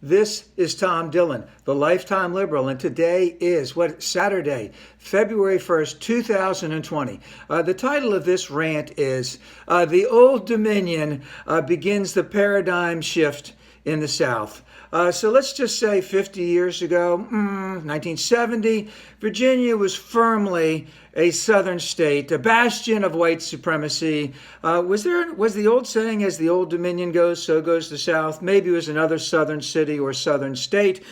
This is Tom Dillon, the Lifetime Liberal, and today is Saturday, February 1st, 2020. The title of this rant is The Old Dominion Begins the Paradigm Shift in the South. So let's just say 50 years ago, 1970, Virginia was firmly a southern state, a bastion of white supremacy. Was the old saying, as the old dominion goes, so goes the South? Maybe it was another southern city or southern state.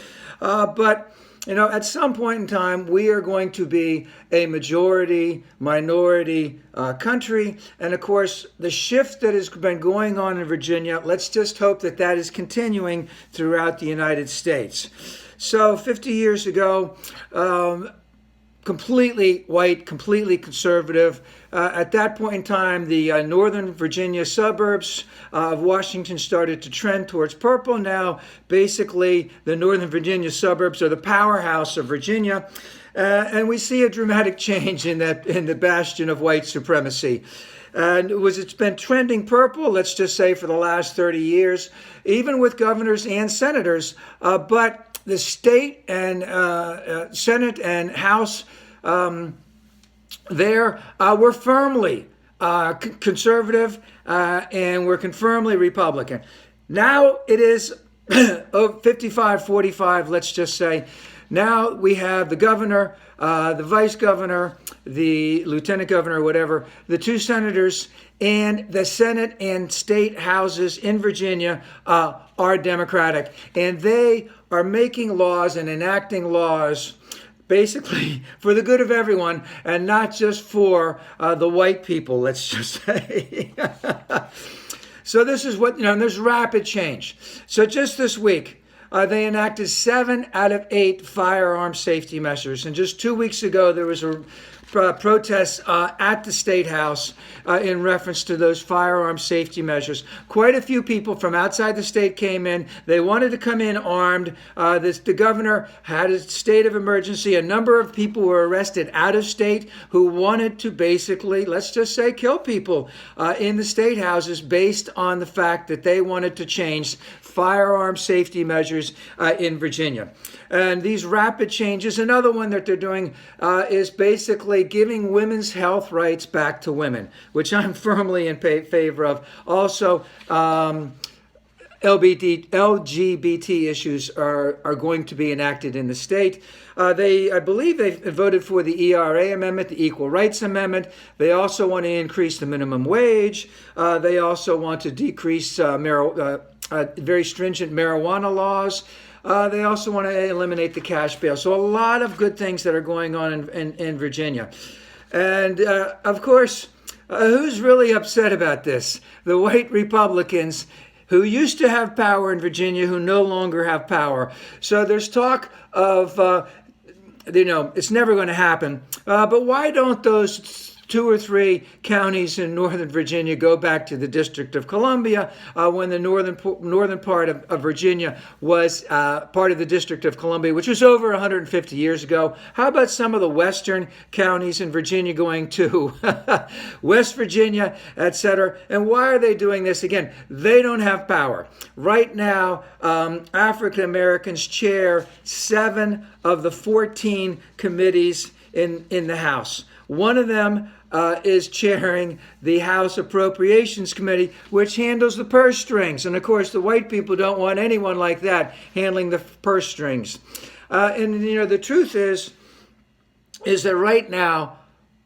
But at some point in time, we are going to be a minority country. And of course, the shift that has been going on in Virginia, let's just hope that that is continuing throughout the United States. So 50 years ago, completely white, completely conservative. At that point in time, the northern Virginia suburbs of Washington started to trend towards purple. Now, basically, the northern Virginia suburbs are the powerhouse of Virginia. And we see a dramatic change in the bastion of white supremacy. And it's been trending purple, let's just say, for the last 30 years, even with governors and senators. But the state and Senate and House were firmly conservative and were firmly Republican. Now it is 55-45, let's just say. Now we have the governor, the vice governor, the lieutenant governor, whatever, the two senators, and the Senate and state houses in Virginia are Democratic. And they are making laws and enacting laws basically for the good of everyone and not just for the white people, let's just say. So this is what, there's rapid change. So just this week, they enacted 7 out of 8 firearm safety measures. And just 2 weeks ago, there was a protest at the State House in reference to those firearm safety measures. Quite a few people from outside the state came in. They wanted to come in armed. The governor had a state of emergency. A number of people were arrested out of state who wanted to basically, let's just say, kill people in the state houses based on the fact that they wanted to change firearm safety measures in Virginia. And these rapid changes, another one that they're doing is basically giving women's health rights back to women, which I'm firmly in favor of. Also, LGBT issues are going to be enacted in the state. I believe they voted for the ERA amendment, the Equal Rights Amendment. They also want to increase the minimum wage. They also want to decrease very stringent marijuana laws. They also want to eliminate the cash bail. So a lot of good things that are going on in Virginia. And of course, who's really upset about this? The white Republicans who used to have power in Virginia, who no longer have power. So there's talk of, it's never going to happen. But why don't those 2 or 3 counties in northern Virginia go back to the District of Columbia when the northern part of Virginia was part of the District of Columbia, which was over 150 years ago? How about some of the western counties in Virginia going to West Virginia, etc.? And why are they doing this? Again, they don't have power. Right now, African Americans chair 7 of the 14 committees in the House. One of them is chairing the House Appropriations Committee, which handles the purse strings. And of course, the white people don't want anyone like that handling the purse strings. And the truth is that right now,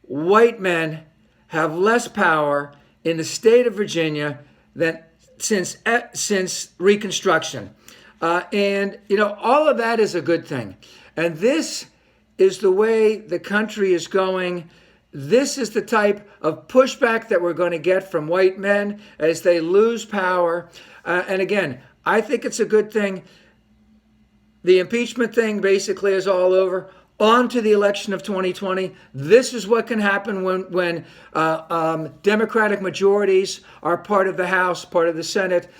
white men have less power in the state of Virginia than since Reconstruction. And all of that is a good thing. And this is the way the country is going. This is the type of pushback that we're going to get from white men as they lose power. And again, I think it's a good thing. The impeachment thing basically is all over. On to the election of 2020. This is what can happen when Democratic majorities are part of the House, part of the Senate,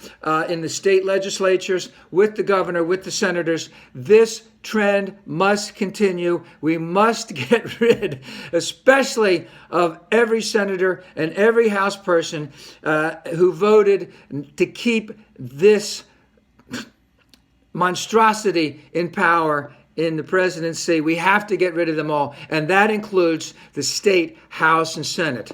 in the state legislatures, with the governor, with the senators. This trend must continue. We must get rid, especially of every senator and every House person who voted to keep this monstrosity in power in the presidency. We have to get rid of them all. And that includes the state House and Senate.